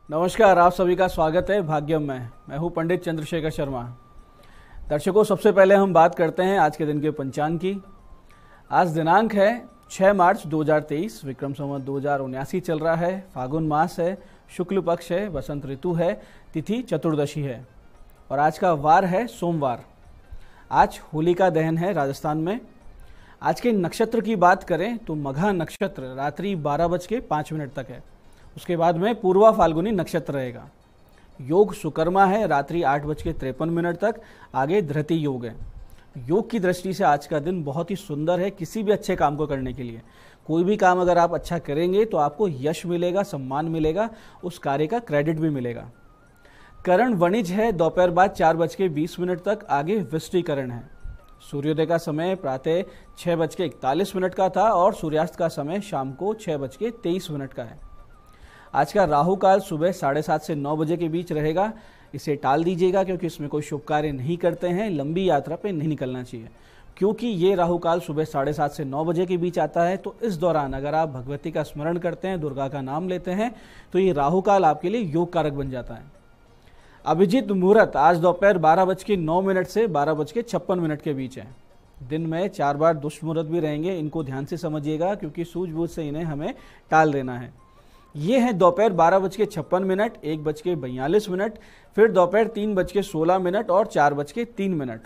नमस्कार, आप सभी का स्वागत है भाग्यम में। मैं हूं पंडित चंद्रशेखर शर्मा। दर्शकों, सबसे पहले हम बात करते हैं आज के दिन के पंचांग की। आज दिनांक है 6 मार्च 2023, विक्रम संवत 2079 चल रहा है। फागुन मास है, शुक्ल पक्ष है, बसंत ऋतु है, तिथि चतुर्दशी है और आज का वार है सोमवार। आज होलिका दहन है राजस्थान में। आज के नक्षत्र की बात करें तो मघा नक्षत्र रात्रि 12:05 तक है। उसके बाद में पूर्वा फाल्गुनी नक्षत्र रहेगा। योग सुकर्मा है रात्रि 8:53 तक, आगे धृति योग है। योग की दृष्टि से आज का दिन बहुत ही सुंदर है किसी भी अच्छे काम को करने के लिए। कोई भी काम अगर आप अच्छा करेंगे तो आपको यश मिलेगा, सम्मान मिलेगा, उस कार्य का क्रेडिट भी मिलेगा। करण वणिज है दोपहर बाद 4:20 तक, आगे विष्टिकरण है। सूर्योदय का समय प्रातः 6:41 का था और सूर्यास्त का समय शाम को 6:23 का है। आज का राहु काल सुबह 7:30 से 9 बजे के बीच रहेगा। इसे टाल दीजिएगा क्योंकि इसमें कोई शुभ कार्य नहीं करते हैं। लंबी यात्रा पे नहीं निकलना चाहिए क्योंकि ये राहु काल सुबह 7:30 से 9 बजे के बीच आता है। तो इस दौरान अगर आप भगवती का स्मरण करते हैं, दुर्गा का नाम लेते हैं, तो ये राहु काल आपके लिए योग कारक बन जाता है। अभिजीत मुहूर्त आज दोपहर 12:09 से 12:56 के बीच है। दिन में 4 बार दुष्ट मुहूर्त भी रहेंगे, इनको ध्यान से समझिएगा क्योंकि सूझबूझ से इन्हें हमें टाल देना है। ये है दोपहर 12:56, 1:42, फिर दोपहर 3:16 और 4:03।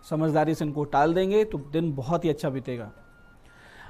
समझदारी से इनको टाल देंगे तो दिन बहुत ही अच्छा बीतेगा।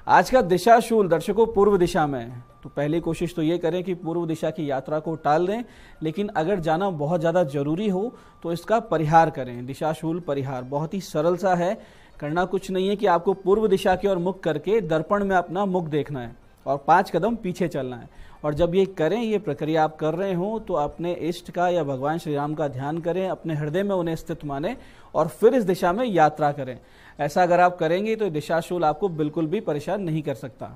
आज का दिशा शूल दर्शकों पूर्व दिशा में है, तो पहली कोशिश तो ये करें कि पूर्व दिशा की यात्रा को टाल दें, लेकिन अगर जाना बहुत ज़्यादा जरूरी हो तो इसका परिहार करें। दिशाशूल परिहार बहुत ही सरल सा है। करना कुछ नहीं है कि आपको पूर्व दिशा की ओर मुख करके दर्पण में अपना मुख देखना है और 5 कदम पीछे चलना है। और जब ये करें, ये प्रक्रिया आप कर रहे हो, तो अपने इष्ट का या भगवान श्री राम का ध्यान करें, अपने हृदय में उन्हें स्थित माने और फिर इस दिशा में यात्रा करें। ऐसा अगर आप करेंगे तो दिशाशूल आपको बिल्कुल भी परेशान नहीं कर सकता।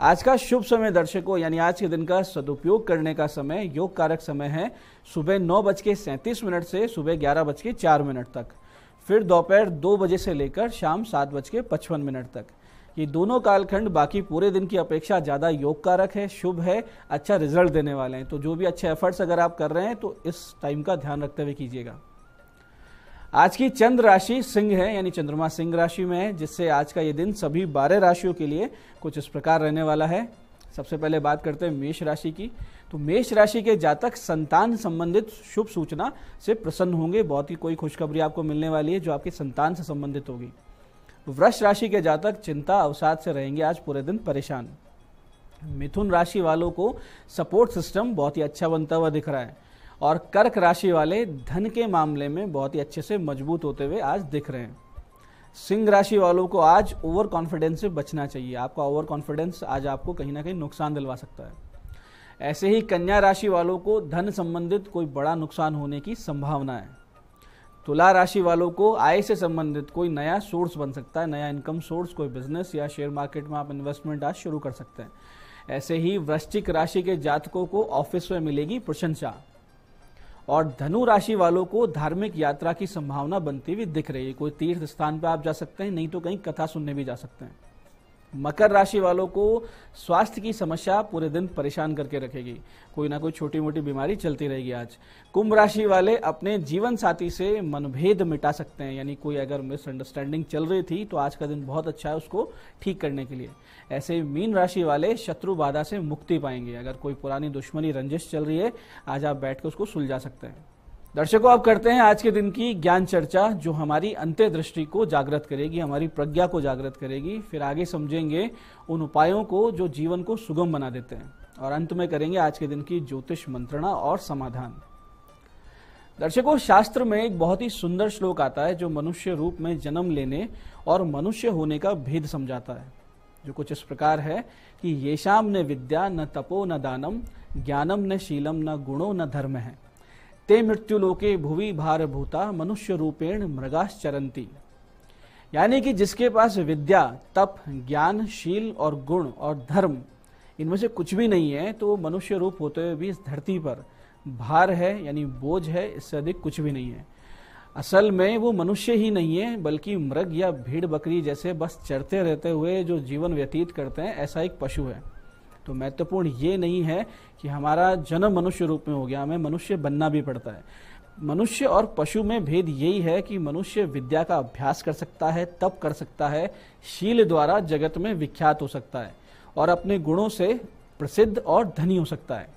आज का शुभ समय दर्शकों, यानी आज के दिन का सदुपयोग करने का समय, योग कारक समय है सुबह 9:37 से सुबह 11:04 तक, फिर दोपहर 2 बजे से लेकर शाम 7:55 तक। ये दोनों कालखंड बाकी पूरे दिन की अपेक्षा ज़्यादा योग कारक है, शुभ है, अच्छा रिजल्ट देने वाले हैं। तो जो भी अच्छे एफर्ट्स अगर आप कर रहे हैं तो इस टाइम का ध्यान रखते हुए कीजिएगा। आज की चंद्र राशि सिंह है, यानी चंद्रमा सिंह राशि में है, जिससे आज का ये दिन सभी 12 राशियों के लिए कुछ इस प्रकार रहने वाला है। सबसे पहले बात करते हैं मेष राशि की। तो मेष राशि के जातक संतान संबंधित शुभ सूचना से प्रसन्न होंगे। बहुत ही कोई खुशखबरी आपको मिलने वाली है जो आपके संतान से संबंधित होगी। वृष राशि के जातक चिंता अवसाद से रहेंगे आज पूरे दिन परेशान। मिथुन राशि वालों को सपोर्ट सिस्टम बहुत ही अच्छा बनता हुआ दिख रहा है और कर्क राशि वाले धन के मामले में बहुत ही अच्छे से मजबूत होते हुए आज दिख रहे हैं। सिंह राशि वालों को आज ओवर कॉन्फिडेंस से बचना चाहिए। आपका ओवर कॉन्फिडेंस आज आपको कहीं ना कहीं नुकसान दिलवा सकता है। ऐसे ही कन्या राशि वालों को धन संबंधित कोई बड़ा नुकसान होने की संभावना है। तुला राशि वालों को आय से संबंधित कोई नया सोर्स बन सकता है, नया इनकम सोर्स, कोई बिजनेस या शेयर मार्केट में आप इन्वेस्टमेंट आज शुरू कर सकते हैं। ऐसे ही वृश्चिक राशि के जातकों को ऑफिस में मिलेगी प्रशंसा और धनु राशि वालों को धार्मिक यात्रा की संभावना बनती हुई दिख रही है। कोई तीर्थ स्थान पर आप जा सकते हैं, नहीं तो कहीं कथा सुनने भी जा सकते हैं। मकर राशि वालों को स्वास्थ्य की समस्या पूरे दिन परेशान करके रखेगी। कोई ना कोई छोटी मोटी बीमारी चलती रहेगी आज। कुंभ राशि वाले अपने जीवन साथी से मनभेद मिटा सकते हैं, यानी कोई अगर मिसअंडरस्टैंडिंग चल रही थी तो आज का दिन बहुत अच्छा है उसको ठीक करने के लिए। ऐसे ही मीन राशि वाले शत्रु बाधा से मुक्ति पाएंगे। अगर कोई पुरानी दुश्मनी रंजिश चल रही है, आज आप बैठ कर उसको सुलझा सकते हैं। दर्शकों, आप करते हैं आज के दिन की ज्ञान चर्चा जो हमारी अंतर्दृष्टि को जागृत करेगी, हमारी प्रज्ञा को जागृत करेगी। फिर आगे समझेंगे उन उपायों को जो जीवन को सुगम बना देते हैं और अंत में करेंगे आज के दिन की ज्योतिष मंत्रणा और समाधान। दर्शकों, शास्त्र में एक बहुत ही सुंदर श्लोक आता है जो मनुष्य रूप में जन्म लेने और मनुष्य होने का भेद समझाता है, जो कुछ इस प्रकार है कि येषाम न विद्या न तपो न दानम ज्ञानम न शीलम न गुणो न धर्म है ते मृत्युलोके भुवि भार भूता मनुष्य रूपेण मृगाश्चरंती। यानी कि जिसके पास विद्या, तप, ज्ञान, शील और गुण और धर्म इनमें से कुछ भी नहीं है तो वो मनुष्य रूप होते हुए भी इस धरती पर भार है, यानी बोझ है, इससे अधिक कुछ भी नहीं है। असल में वो मनुष्य ही नहीं है बल्कि मृग या भेड़ बकरी जैसे बस चरते रहते हुए जो जीवन व्यतीत करते हैं, ऐसा एक पशु है। तो महत्वपूर्ण ये नहीं है कि हमारा जन्म मनुष्य रूप में हो गया, हमें मनुष्य बनना भी पड़ता है। मनुष्य और पशु में भेद यही है कि मनुष्य विद्या का अभ्यास कर सकता है, तप कर सकता है, शील द्वारा जगत में विख्यात हो सकता है और अपने गुणों से प्रसिद्ध और धनी हो सकता है।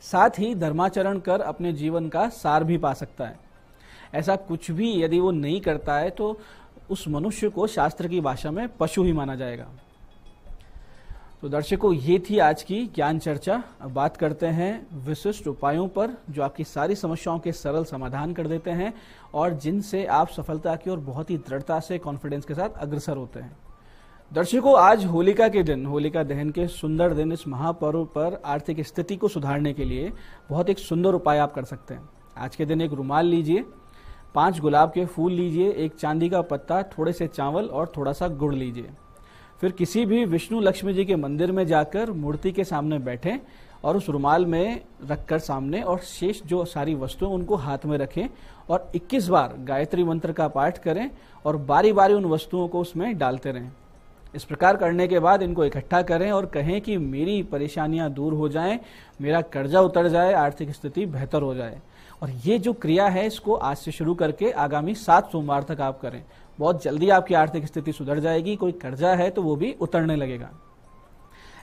साथ ही धर्माचरण कर अपने जीवन का सार भी पा सकता है। ऐसा कुछ भी यदि वो नहीं करता है तो उस मनुष्य को शास्त्र की भाषा में पशु ही माना जाएगा। तो दर्शकों, ये थी आज की ज्ञान चर्चा। अब बात करते हैं विशिष्ट उपायों पर जो आपकी सारी समस्याओं के सरल समाधान कर देते हैं और जिनसे आप सफलता की ओर बहुत ही दृढ़ता से, कॉन्फिडेंस के साथ अग्रसर होते हैं। दर्शकों, आज होलिका के दिन, होलिका दहन के सुंदर दिन, इस महापर्व पर आर्थिक स्थिति को सुधारने के लिए बहुत एक सुंदर उपाय आप कर सकते हैं। आज के दिन एक रुमाल लीजिए, 5 गुलाब के फूल लीजिए, एक चांदी का पत्ता, थोड़े से चावल और थोड़ा सा गुड़ लीजिए। फिर किसी भी विष्णु लक्ष्मी जी के मंदिर में जाकर मूर्ति के सामने बैठें और उस रुमाल में रखकर सामने और शेष जो सारी वस्तुएं उनको हाथ में रखें और 21 बार गायत्री मंत्र का पाठ करें और बारी बारी उन वस्तुओं को उसमें डालते रहें। इस प्रकार करने के बाद इनको इकट्ठा करें और कहें कि मेरी परेशानियां दूर हो जाएं, मेरा कर्जा उतर जाए, आर्थिक स्थिति बेहतर हो जाए। और ये जो क्रिया है इसको आज से शुरू करके आगामी 7 सोमवार तक आप करें। बहुत जल्दी आपकी आर्थिक स्थिति सुधर जाएगी, कोई कर्जा है तो वो भी उतरने लगेगा।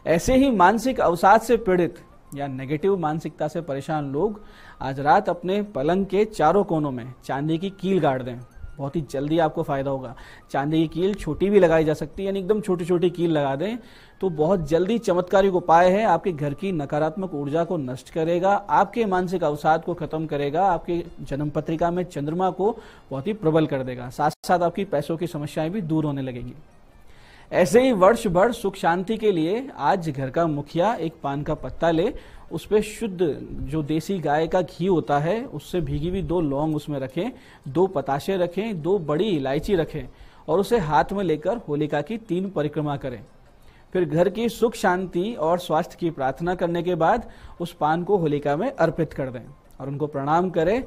ऐसे ही मानसिक अवसाद से पीड़ित या नेगेटिव मानसिकता से परेशान लोग आज रात अपने पलंग के चारों कोनों में चांदी की कील गाड़ दें। बहुत ही जल्दी आपको फायदा होगा। चांदी की कील छोटी भी लगाई जा सकती है, यानी एकदम छोटी छोटी कील लगा दें तो बहुत जल्दी चमत्कारिक उपाय है। आपके घर की नकारात्मक ऊर्जा को नष्ट करेगा, आपके मानसिक अवसाद को खत्म करेगा, आपकी जन्म पत्रिका में चंद्रमा को बहुत ही प्रबल कर देगा। साथ साथ आपकी पैसों की समस्याएं भी दूर होने लगेंगी। ऐसे ही वर्ष भर सुख शांति के लिए आज घर का मुखिया एक पान का पत्ता ले, उस पे शुद्ध जो देसी गाय का घी होता है उससे भीगी हुई 2 लौंग उसमें रखें, 2 पताशे रखें, 2 बड़ी इलायची रखें और उसे हाथ में लेकर होलिका की 3 परिक्रमा करें। फिर घर की सुख शांति और स्वास्थ्य की प्रार्थना करने के बाद उस पान को होलिका में अर्पित कर दें और उनको प्रणाम करें।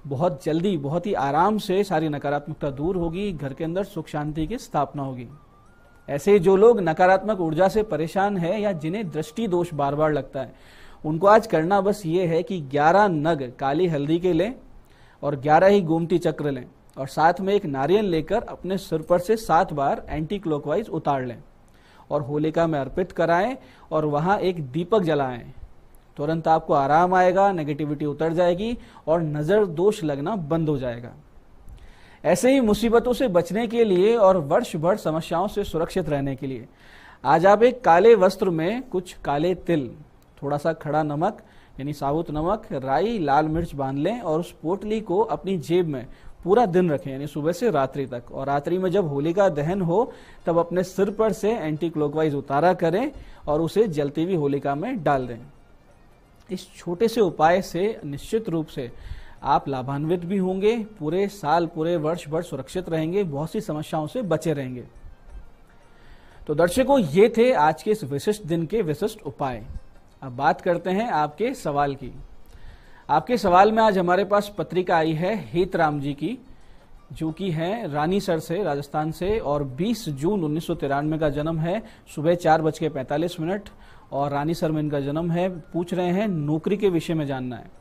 बहुत जल्दी, बहुत ही आराम से सारी नकारात्मकता दूर होगी, घर के अंदर सुख शांति की स्थापना होगी। ऐसे जो लोग नकारात्मक ऊर्जा से परेशान है या जिन्हें दृष्टि दोष बार बार लगता है, उनको आज करना बस ये है कि 11 नग काली हल्दी के लें और 11 ही गोमती चक्र लें और साथ में एक नारियल लेकर अपने सिर पर से 7 बार एंटी क्लॉकवाइज उतार लें और होलिका में अर्पित कराएं और वहां एक दीपक जलाएं। तुरंत आपको आराम आएगा, नेगेटिविटी उतर जाएगी और नजर दोष लगना बंद हो जाएगा। ऐसे ही मुसीबतों से बचने के लिए और वर्ष भर समस्याओं से सुरक्षित रहने के लिए आज आप एक काले वस्त्र में कुछ काले तिल, थोड़ा सा खड़ा नमक यानी साबुत नमक, राई, लाल मिर्च बांध लें और उस पोटली को अपनी जेब में पूरा दिन रखें, यानी सुबह से रात्रि तक। और रात्रि में जब होलिका दहन हो तब अपने सिर पर से एंटी क्लॉकवाइज उतारा करें और उसे जलती हुई होलिका में डाल दें। इस छोटे से उपाय से निश्चित रूप से आप लाभान्वित भी होंगे, पूरे साल, पूरे वर्ष भर सुरक्षित रहेंगे, बहुत सी समस्याओं से बचे रहेंगे। तो दर्शकों, ये थे आज के इस विशिष्ट दिन के विशिष्ट उपाय। अब बात करते हैं आपके सवाल की। आपके सवाल में आज हमारे पास पत्रिका आई है हेतराम जी की, जो कि है रानीसर से, राजस्थान से, और 20 जून 1993 का जन्म है। सुबह 4:45 और रानीसर में इनका जन्म है। पूछ रहे हैं नौकरी के विषय में जानना है।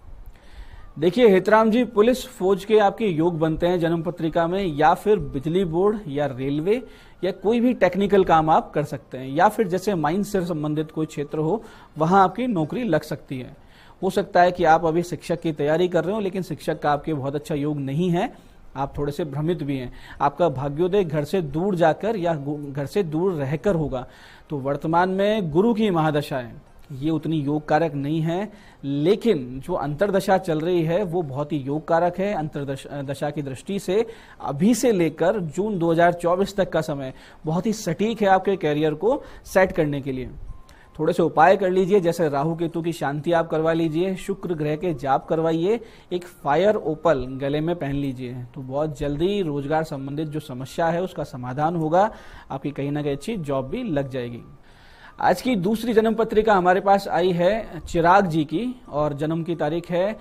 देखिए हेतराम जी, पुलिस फौज के आपके योग बनते हैं जन्म पत्रिका में, या फिर बिजली बोर्ड या रेलवे या कोई भी टेक्निकल काम आप कर सकते हैं, या फिर जैसे माइंस से संबंधित कोई क्षेत्र हो वहां आपकी नौकरी लग सकती है। हो सकता है कि आप अभी शिक्षक की तैयारी कर रहे हो लेकिन शिक्षक का आपके बहुत अच्छा योग नहीं है, आप थोड़े से भ्रमित भी हैं। आपका भाग्योदय घर से दूर जाकर या घर से दूर रहकर होगा। तो वर्तमान में गुरु की महादशा है, ये उतनी योग कारक नहीं है, लेकिन जो अंतरदशा चल रही है वो बहुत ही योग कारक है। अंतरदशा की दृष्टि से अभी से लेकर जून 2024 तक का समय बहुत ही सटीक है आपके कैरियर को सेट करने के लिए। थोड़े से उपाय कर लीजिए, जैसे राहु केतु की शांति आप करवा लीजिए, शुक्र ग्रह के जाप करवाइए, एक फायर ओपल गले में पहन लीजिए, तो बहुत जल्दी रोजगार संबंधित जो समस्या है उसका समाधान होगा, आपकी कहीं ना कहीं अच्छी जॉब भी लग जाएगी। आज की दूसरी जन्म पत्रिका हमारे पास आई है चिराग जी की और जन्म की तारीख है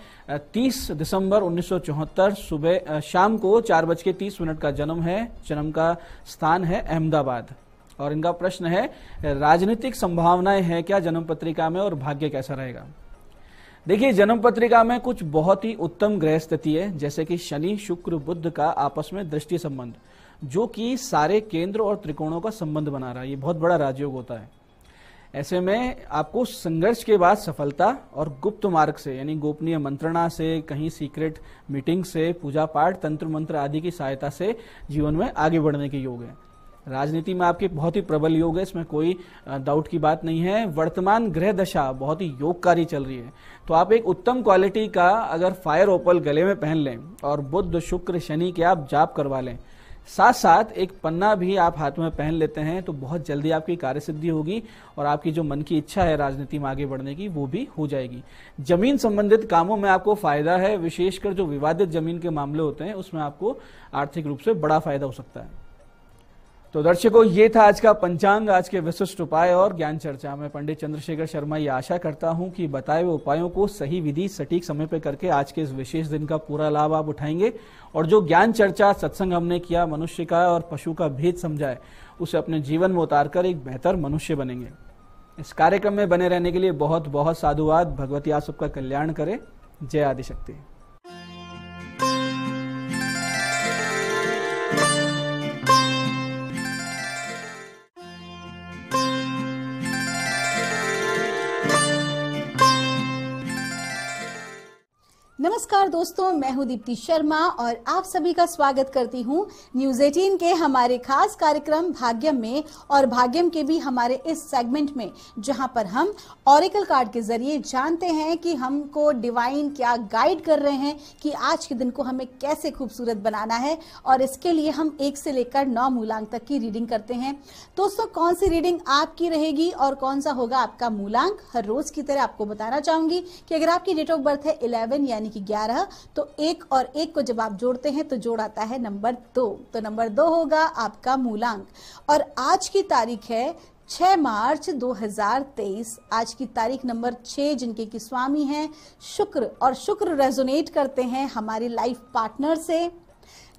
30 दिसंबर 1974, सुबह शाम को 4:30 का जन्म है। जन्म का स्थान है अहमदाबाद और इनका प्रश्न है, राजनीतिक संभावनाएं हैं क्या जन्म पत्रिका में और भाग्य कैसा रहेगा। देखिए, जन्म पत्रिका में कुछ बहुत ही उत्तम ग्रह स्थिति है, जैसे कि शनि शुक्र बुध का आपस में दृष्टि संबंध, जो कि सारे केंद्र और त्रिकोणों का संबंध बना रहा है। ये बहुत बड़ा राजयोग होता है। ऐसे में आपको संघर्ष के बाद सफलता और गुप्त मार्ग से, यानी गोपनीय मंत्रणा से, कहीं सीक्रेट मीटिंग से, पूजा पाठ, तंत्र मंत्र आदि की सहायता से जीवन में आगे बढ़ने के योग है। राजनीति में आपके बहुत ही प्रबल योग है, इसमें कोई डाउट की बात नहीं है। वर्तमान ग्रह दशा बहुत ही योगकारी चल रही है, तो आप एक उत्तम क्वालिटी का अगर फायर ओपल गले में पहन लें और बुध शुक्र शनि के आप जाप करवा लें, साथ साथ एक पन्ना भी आप हाथ में पहन लेते हैं, तो बहुत जल्दी आपकी कार्य सिद्धि होगी और आपकी जो मन की इच्छा है राजनीति में आगे बढ़ने की, वो भी हो जाएगी। जमीन संबंधित कामों में आपको फायदा है, विशेषकर जो विवादित जमीन के मामले होते हैं उसमें आपको आर्थिक रूप से बड़ा फायदा हो सकता है। तो दर्शकों, ये था आज का पंचांग, आज के विशिष्ट उपाय और ज्ञान चर्चा। मैं पंडित चंद्रशेखर शर्मा ये आशा करता हूं कि बताए हुए उपायों को सही विधि सटीक समय पर करके आज के इस विशेष दिन का पूरा लाभ आप उठाएंगे और जो ज्ञान चर्चा सत्संग हमने किया, मनुष्य का और पशु का भेद समझाए, उसे अपने जीवन में उतारकर एक बेहतर मनुष्य बनेंगे। इस कार्यक्रम में बने रहने के लिए बहुत बहुत साधुवाद। भगवती आप सबका कल्याण करे। जय आदिशक्ति। नमस्कार दोस्तों, मैं हूं दीप्ति शर्मा और आप सभी का स्वागत करती हूं न्यूज 18 के हमारे खास कार्यक्रम भाग्यम में, और भाग्यम के भी हमारे इस सेगमेंट में, जहां पर हम ऑरेकल कार्ड के जरिए जानते हैं कि हमको डिवाइन क्या गाइड कर रहे हैं कि आज के दिन को हमें कैसे खूबसूरत बनाना है। और इसके लिए हम 1 से लेकर 9 मूलांक तक की रीडिंग करते हैं। दोस्तों, कौन सी रीडिंग आपकी रहेगी और कौन सा होगा आपका मूलांक, हर रोज की तरह आपको बताना चाहूंगी कि अगर आपकी डेट ऑफ बर्थ है 11 यानी कि 11, तो 1 और 1 को जब आप जोड़ते हैं तो जोड़ आता है नंबर 2। तो नंबर 2 होगा आपका मूलांक। और आज की तारीख है 6 मार्च 2023। आज की तारीख नंबर 6, जिनके की स्वामी हैं शुक्र, और शुक्र रेजोनेट करते हैं हमारी लाइफ पार्टनर से,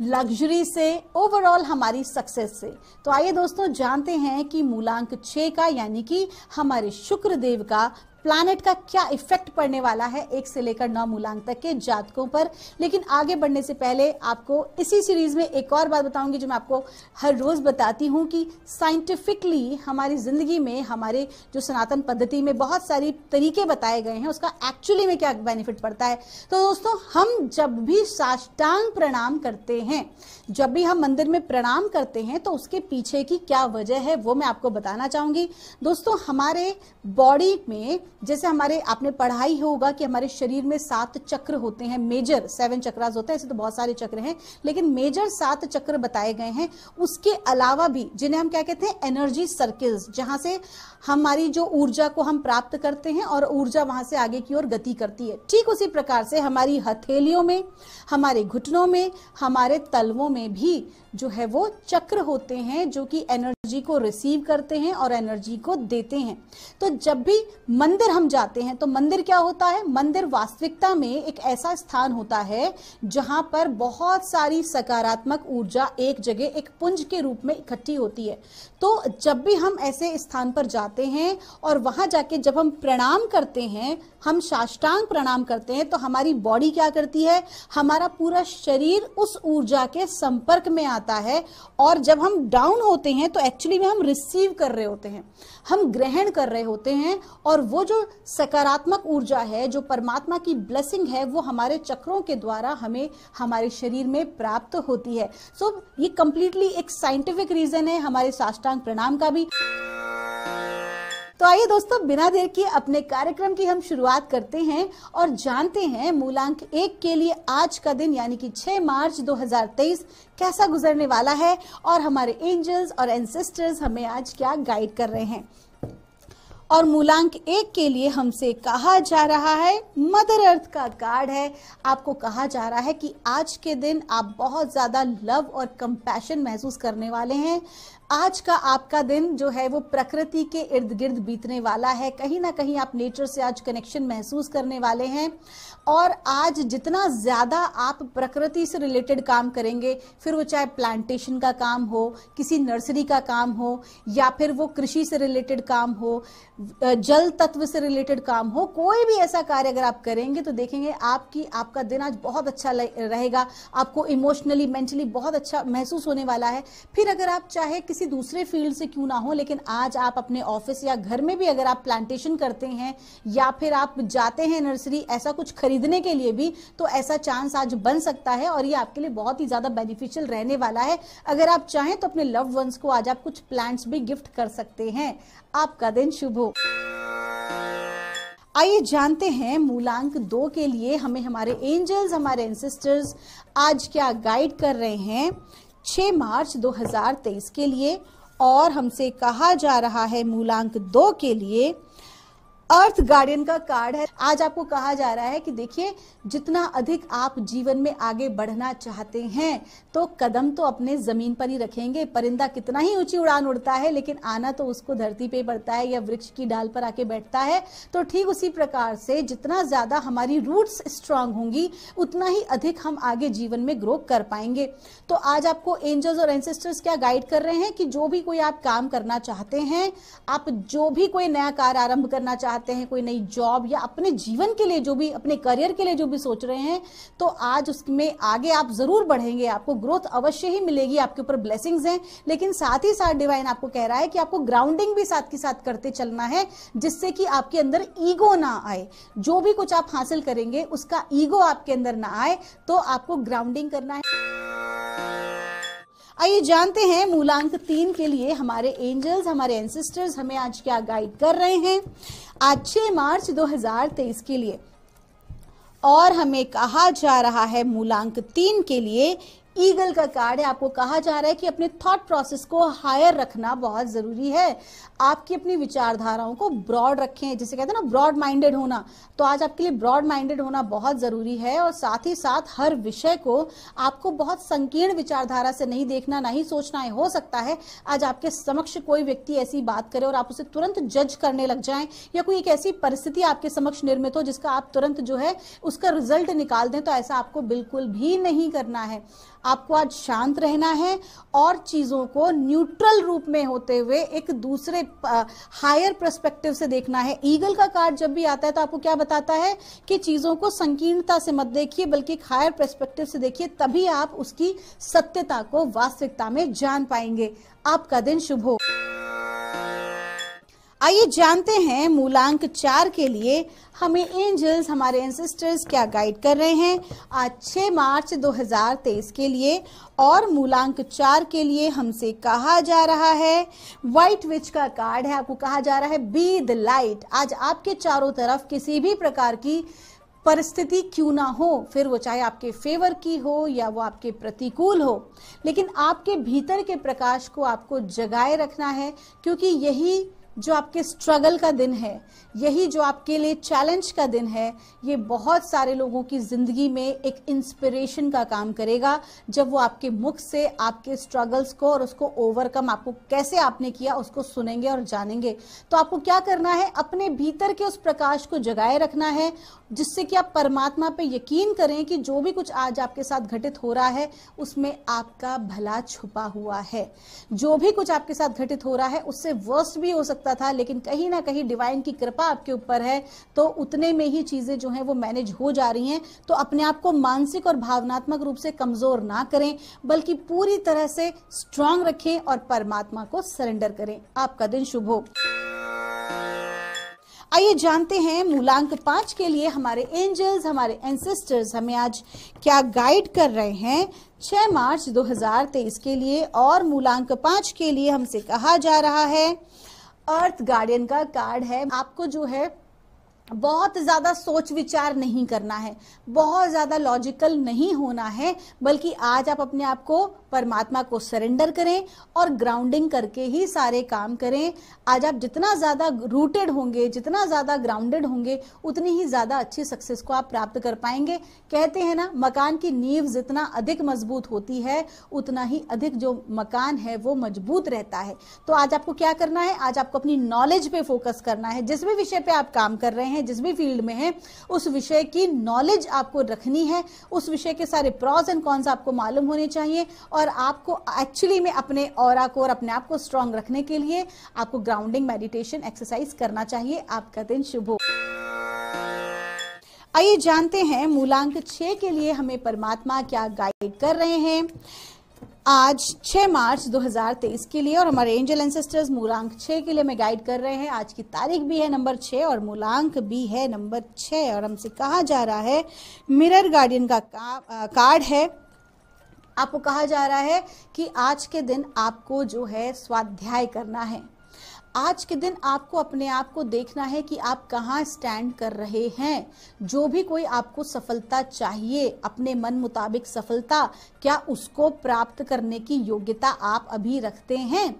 लग्जरी से, ओवरऑल हमारी सक्सेस से। तो आइए दोस्तों जानते हैं कि मूलांक 6 का, यानी कि हमारे शुक्र देव का प्लैनेट का क्या इफेक्ट पड़ने वाला है 1 से लेकर 9 मूलांक तक के जातकों पर। लेकिन आगे बढ़ने से पहले आपको इसी सीरीज में एक और बात बताऊंगी, जो मैं आपको हर रोज बताती हूं कि साइंटिफिकली हमारी जिंदगी में, हमारे जो सनातन पद्धति में बहुत सारी तरीके बताए गए हैं, उसका एक्चुअली में क्या बेनिफिट पड़ता है। तो दोस्तों, हम जब भी साष्टांग प्रणाम करते हैं, जब भी हम मंदिर में प्रणाम करते हैं, तो उसके पीछे की क्या वजह है वो मैं आपको बताना चाहूंगी। दोस्तों, हमारे बॉडी में, जैसे हमारे आपने पढ़ा ही होगा कि हमारे शरीर में 7 चक्र होते हैं, मेजर 7 चक्रास होते हैं। ऐसे तो बहुत सारे चक्र हैं, लेकिन मेजर 7 चक्र बताए गए हैं। उसके अलावा भी, जिन्हें हम क्या कहते हैं, एनर्जी सर्किल्स, जहां से हमारी जो ऊर्जा को हम प्राप्त करते हैं और ऊर्जा वहां से आगे की ओर गति करती है। ठीक उसी प्रकार से हमारी हथेलियों में, हमारे घुटनों में, हमारे तलवों में भी जो है वो चक्र होते हैं, जो कि एनर्जी को रिसीव करते हैं और एनर्जी को देते हैं। तो जब भी मंदिर हम जाते हैं, तो मंदिर क्या होता है, मंदिर वास्तविकता में एक ऐसा स्थान होता है जहां पर बहुत सारी सकारात्मक ऊर्जा एक जगह, एक पुंज के रूप में इकट्ठी होती है। तो जब भी हम ऐसे स्थान पर जाते हैं और वहां जाके जब हम प्रणाम करते हैं, हम साष्टांग प्रणाम करते हैं, तो हमारी बॉडी क्या करती है, हमारा पूरा शरीर उस ऊर्जा के संपर्क में आता है। और जब हम डाउन होते हैं तो एक्चुअली में हम रिसीव कर रहे होते हैं, हम ग्रहण कर रहे होते हैं, और वो जो सकारात्मक ऊर्जा है, जो परमात्मा की ब्लेसिंग है, वो हमारे चक्रों के द्वारा हमें हमारे शरीर में प्राप्त होती है। सो ये कंप्लीटली एक साइंटिफिक रीजन है हमारे साष्टांग प्रणाम का भी। तो आइए दोस्तों, बिना देर किए अपने कार्यक्रम की हम शुरुआत करते हैं और जानते हैं मूलांक 1 के लिए आज का दिन, यानी कि 6 मार्च 2023 कैसा गुजरने वाला है और हमारे एंजल्स और एंसेस्टर्स हमें आज क्या गाइड कर रहे हैं। और मूलांक 1 के लिए हमसे कहा जा रहा है, मदर अर्थ का कार्ड है। आपको कहा जा रहा है कि आज के दिन आप बहुत ज्यादा लव और कंपैशन महसूस करने वाले हैं। आज का आपका दिन जो है वो प्रकृति के इर्द गिर्द बीतने वाला है। कहीं ना कहीं आप नेचर से आज कनेक्शन महसूस करने वाले हैं और आज जितना ज्यादा आप प्रकृति से रिलेटेड काम करेंगे, फिर वो चाहे प्लांटेशन का काम हो, किसी नर्सरी का काम हो, या फिर वो कृषि से रिलेटेड काम हो, जल तत्व से रिलेटेड काम हो, कोई भी ऐसा कार्य अगर आप करेंगे तो देखेंगे आपका दिन आज बहुत अच्छा रहेगा। आपको इमोशनली मेंटली बहुत अच्छा महसूस होने वाला है। फिर अगर आप चाहे किसी दूसरे फील्ड से क्यों ना हो, लेकिन आज आप अपने ऑफिस या घर में भी अगर आप प्लांटेशन करते हैं या फिर आप जाते हैं नर्सरी ऐसा कुछ खरीदने के लिए भी, तो ऐसा चांस आज बन सकता है और ये आपके लिए बहुत ही ज्यादा बेनिफिशियल रहने वाला है। अगर आप चाहें तो अपने लव्ड वंस को आज आप कुछ प्लांट्स भी गिफ्ट कर सकते हैं। आपका दिन शुभ हो। आइए जानते हैं मूलांक 2 के लिए हमें हमारे एंजल्स, हमारे एंसेस्टर्स आज क्या गाइड कर रहे हैं 6 मार्च 2023 के लिए। और हमसे कहा जा रहा है मूलांक 2 के लिए अर्थ गार्डियन का कार्ड है। आज आपको कहा जा रहा है कि देखिए, जितना अधिक आप जीवन में आगे बढ़ना चाहते हैं तो कदम तो अपने जमीन पर ही रखेंगे। परिंदा कितना ही ऊंची उड़ान उड़ता है लेकिन आना तो उसको धरती पे पड़ता है या वृक्ष की डाल पर आके बैठता है। तो ठीक उसी प्रकार से जितना ज्यादा हमारी रूट्स स्ट्रांग होंगी उतना ही अधिक हम आगे जीवन में ग्रो कर पाएंगे। तो आज आपको एंजल्स और एंसेस्टर्स क्या गाइड कर रहे हैं कि जो भी कोई आप काम करना चाहते हैं, आप जो भी कोई नया कार्य आरंभ करना चाहते हैं, कोई नई जॉब या अपने जीवन के लिए जो भी, अपने करियर के लिए जो भी सोच रहे हैं, तो आज उसमें आगे आप जरूर बढ़ेंगे। आपको ग्रोथ अवश्य ही मिलेगी, आपके ऊपर ब्लेसिंग्स हैं। लेकिन साथ ही साथ डिवाइन आपको कह रहा है कि आपको ग्राउंडिंग भी साथ के साथ करते चलना है, जिससे कि आपके अंदर ईगो ना आए। जो भी कुछ आप हासिल करेंगे उसका ईगो आपके अंदर ना आए, तो आपको ग्राउंडिंग करना है। आइए जानते हैं मूलांक 3 के लिए हमारे एंजल्स, हमारे एंसेस्टर्स हमें आज क्या गाइड कर रहे हैं आज 6 मार्च 2023 के लिए। और हमें कहा जा रहा है मूलांक 3 के लिए ईगल का कार्ड है। आपको कहा जा रहा है कि अपने थॉट प्रोसेस को हायर रखना बहुत जरूरी है। आपकी अपनी विचारधाराओं को ब्रॉड रखें, जिसे कहते हैं ना ब्रॉड माइंडेड होना। तो आज आपके लिए ब्रॉड माइंडेड होना बहुत जरूरी है और साथ ही साथ हर विषय को आपको बहुत संकीर्ण विचारधारा से नहीं देखना, नहीं सोचना है। हो सकता है आज आपके समक्ष कोई व्यक्ति ऐसी बात करे और आप उसे तुरंत जज करने लग जाएं, या कोई एक ऐसी परिस्थिति आपके समक्ष निर्मित हो जिसका आप तुरंत जो है उसका रिजल्ट निकाल दें। तो ऐसा आपको बिल्कुल भी नहीं करना है। आपको आज शांत रहना है और चीजों को न्यूट्रल रूप में होते हुए एक दूसरे हायर पर्सपेक्टिव से देखना है। ईगल का कार्ड जब भी आता है तो आपको क्या बताता है कि चीजों को संकीर्णता से मत देखिए बल्कि एक हायर पर्सपेक्टिव से देखिए, तभी आप उसकी सत्यता को वास्तविकता में जान पाएंगे। आपका दिन शुभ हो। आइए जानते हैं मूलांक 4 के लिए हमें एंजल्स, हमारे एंसेस्टर्स क्या गाइड कर रहे हैं आज 6 मार्च 2023 के लिए। और मूलांक 4 के लिए हमसे कहा जा रहा है व्हाइट विच का कार्ड है। आपको कहा जा रहा है बी द लाइट। आज आपके चारों तरफ किसी भी प्रकार की परिस्थिति क्यों ना हो, फिर वो चाहे आपके फेवर की हो या वो आपके प्रतिकूल हो, लेकिन आपके भीतर के प्रकाश को आपको जगाए रखना है, क्योंकि यही जो आपके स्ट्रगल का दिन है, यही जो आपके लिए चैलेंज का दिन है, ये बहुत सारे लोगों की जिंदगी में एक इंस्पिरेशन का काम करेगा। जब वो आपके मुख से आपके स्ट्रगल्स को और उसको ओवरकम आपको कैसे आपने किया उसको सुनेंगे और जानेंगे। तो आपको क्या करना है, अपने भीतर के उस प्रकाश को जगाए रखना है, जिससे कि आप परमात्मा पे यकीन करें कि जो भी कुछ आज आपके साथ घटित हो रहा है उसमें आपका भला छुपा हुआ है। जो भी कुछ आपके साथ घटित हो रहा है उससे वर्स्ट भी हो सकता था, लेकिन कहीं ना कहीं डिवाइन की कृपा आपके ऊपर है, तो उतने में ही चीजें जो हैं वो मैनेज हो जा रही हैं। तो अपने आप को मानसिक और भावनात्मक रूप से कमजोर ना करें, बल्कि पूरी तरह से स्ट्रांग रखें और परमात्मा को सरेंडर करें। आपका दिन शुभ हो। आइए जानते हैं मूलांक 5 के लिए हमारे एंजल्स, हमारे एंसेस्टर्स हमें आज क्या गाइड कर रहे हैं 6 मार्च 2023 के लिए। और मूलांक 5 के लिए हमसे कहा जा रहा है अर्थ गार्डियन का कार्ड है। आपको जो है बहुत ज्यादा सोच विचार नहीं करना है, बहुत ज्यादा लॉजिकल नहीं होना है, बल्कि आज आप अपने आप को परमात्मा को सरेंडर करें और ग्राउंडिंग करके ही सारे काम करें। आज आप जितना ज्यादा रूटेड होंगे, जितना ज्यादा ग्राउंडेड होंगे, उतनी ही ज्यादा अच्छी सक्सेस को आप प्राप्त कर पाएंगे। कहते हैं ना, मकान की नींव जितना अधिक मजबूत होती है, उतना ही अधिक जो मकान है वो मजबूत रहता है। तो आज आपको क्या करना है, आज आपको अपनी नॉलेज पे फोकस करना है। जिस भी विषय पे आप काम कर रहे हैं, जिस भी फील्ड में है, उस विषय की नॉलेज आपको रखनी है। उस विषय के सारे प्रॉस एंड कॉन्स आपको मालूम होने चाहिए और आपको एक्चुअली में अपने ऑरा को और अपने आप को स्ट्रांग रखने के लिए आपको ग्राउंडिंग मेडिटेशन एक्सरसाइज करना चाहिए। आपका दिन शुभ हो। आइए जानते हैं मूलांक 6 के लिए हमें परमात्मा क्या गाइड कर रहे हैं आज 6 मार्च 2023 के लिए। और हमारे एंजल एंसेस्टर्स मूलांक 6 के लिए हमें गाइड कर रहे हैं। आज की तारीख भी है नंबर 6 और मूलांक भी है नंबर 6। और हमसे कहा जा रहा है, मिरर गार्डियन का कार्ड है। आपको कहा जा रहा है कि आज के दिन आपको जो है स्वाध्याय करना है। आज के दिन आपको अपने आप को देखना है कि आप कहाँ स्टैंड कर रहे हैं। जो भी कोई आपको सफलता चाहिए, अपने मन मुताबिक सफलता, क्या उसको प्राप्त करने की योग्यता आप अभी रखते हैं?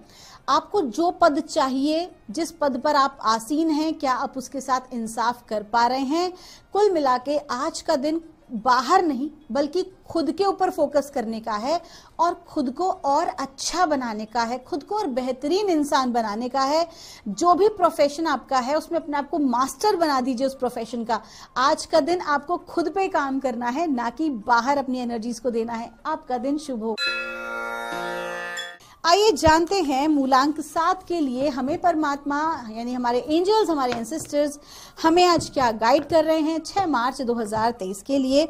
आपको जो पद चाहिए, जिस पद पर आप आसीन हैं, क्या आप उसके साथ इंसाफ कर पा रहे हैं? कुल मिला के आज का दिन बाहर नहीं बल्कि खुद के ऊपर फोकस करने का है और खुद को और अच्छा बनाने का है, खुद को और बेहतरीन इंसान बनाने का है। जो भी प्रोफेशन आपका है उसमें अपने आप को मास्टर बना दीजिए उस प्रोफेशन का। आज का दिन आपको खुद पे काम करना है, ना कि बाहर अपनी एनर्जीज को देना है। आपका दिन शुभ हो। आइए जानते हैं मूलांक 7 के लिए हमें परमात्मा यानी हमारे एंजल्स, हमारे एंसेस्टर्स हमें आज क्या गाइड कर रहे हैं 6 मार्च 2023 के लिए।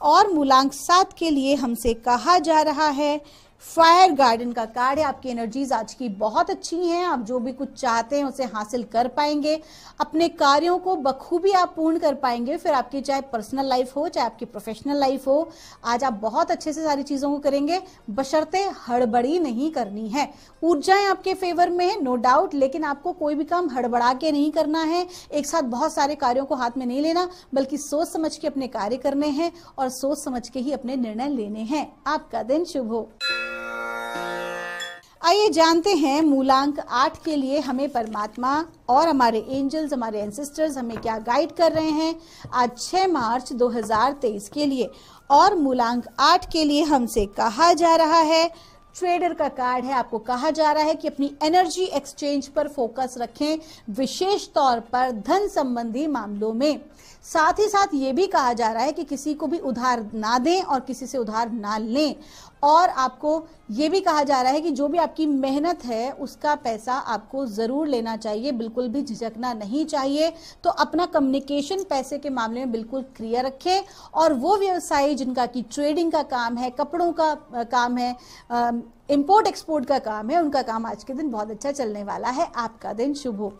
और मूलांक 7 के लिए हमसे कहा जा रहा है, फायर गार्डन का कार्ड है। आपकी एनर्जीज आज की बहुत अच्छी हैं। आप जो भी कुछ चाहते हैं उसे हासिल कर पाएंगे। अपने कार्यों को बखूबी आप पूर्ण कर पाएंगे। फिर आपकी चाहे पर्सनल लाइफ हो, चाहे आपकी प्रोफेशनल लाइफ हो, आज आप बहुत अच्छे से सारी चीजों को करेंगे, बशर्ते हड़बड़ी नहीं करनी है। ऊर्जाएं आपके फेवर में है, नो डाउट, लेकिन आपको कोई भी काम हड़बड़ा के नहीं करना है। एक साथ बहुत सारे कार्यों को हाथ में नहीं लेना, बल्कि सोच समझ के अपने कार्य करने हैं और सोच समझ के ही अपने निर्णय लेने हैं। आपका दिन शुभ हो। आइए जानते हैं मूलांक 8 के लिए हमें परमात्मा और हमारे एंजल्स, हमारे एंसेस्टर्स हमें क्या गाइड कर रहे हैं आज 6 मार्च 2023 के लिए। और मूलांक 8 के लिए हमसे कहा जा रहा है, ट्रेडर का कार्ड है। आपको कहा जा रहा है कि अपनी एनर्जी एक्सचेंज पर फोकस रखें, विशेष तौर पर धन संबंधी मामलों में। साथ ही साथ ये भी कहा जा रहा है कि किसी को भी उधार ना दें और किसी से उधार ना लें। और आपको ये भी कहा जा रहा है कि जो भी आपकी मेहनत है उसका पैसा आपको जरूर लेना चाहिए, बिल्कुल भी झिझकना नहीं चाहिए। तो अपना कम्युनिकेशन पैसे के मामले में बिल्कुल क्लियर रखें। और वो व्यवसायी जिनका कि ट्रेडिंग का काम है, कपड़ों का काम है, इंपोर्ट एक्सपोर्ट का काम है, उनका काम आज के दिन बहुत अच्छा चलने वाला है। आपका दिन शुभ हो।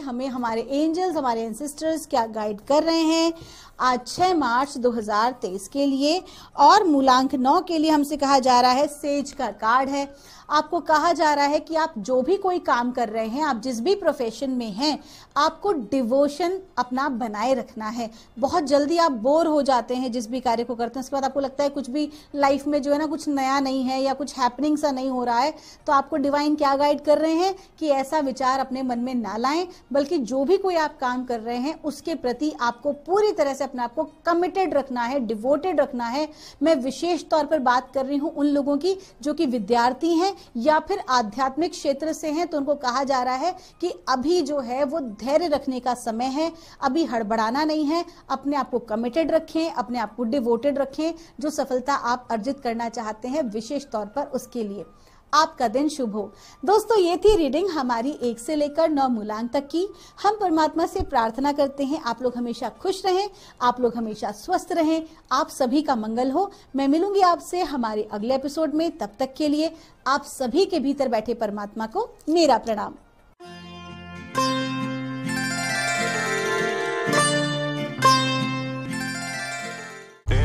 हमें हमारे एंजल्स, हमारे एंसेस्टर्स क्या गाइड कर रहे हैं आज 6 मार्च 2023 के लिए। और मूलांक 9 के लिए हमसे कहा जा रहा है, सेज का कार्ड है। आपको कहा जा रहा है कि आप जो भी कोई काम कर रहे हैं, आप जिस भी प्रोफेशन में हैं, आपको डिवोशन अपना बनाए रखना है। बहुत जल्दी आप बोर हो जाते हैं जिस भी कार्य को करते हैं, उसके बाद आपको लगता है कुछ भी लाइफ में जो है ना कुछ नया नहीं है या कुछ हैपनिंग सा नहीं हो रहा है। तो आपको डिवाइन क्या गाइड कर रहे हैं कि ऐसा विचार अपने मन में ना लाएं, बल्कि जो भी कोई आप काम कर रहे हैं उसके प्रति आपको पूरी तरह से अपने आप को कमिटेड रखना है, डिवोटेड रखना है। मैं विशेष तौर पर बात कर रही हूं उन लोगों की जो कि विद्यार्थी हैं या फिर आध्यात्मिक क्षेत्र से हैं। तो उनको कहा जा रहा है कि अभी जो है वो धैर्य रखने का समय है, अभी हड़बड़ाना नहीं है। अपने आप को कमिटेड रखें, अपने आप को डिवोटेड रखें। जो सफलता आप अर्जित करना चाहते हैं विशेष तौर पर उसके लिए। आपका दिन शुभ हो। दोस्तों, ये थी रीडिंग हमारी 1 से लेकर 9 मूलांक तक की। हम परमात्मा से प्रार्थना करते हैं आप लोग हमेशा खुश रहें, आप लोग हमेशा स्वस्थ रहें, आप सभी का मंगल हो। मैं मिलूंगी आपसे हमारे अगले एपिसोड में। तब तक के लिए आप सभी के भीतर बैठे परमात्मा को मेरा प्रणाम।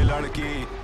लड़की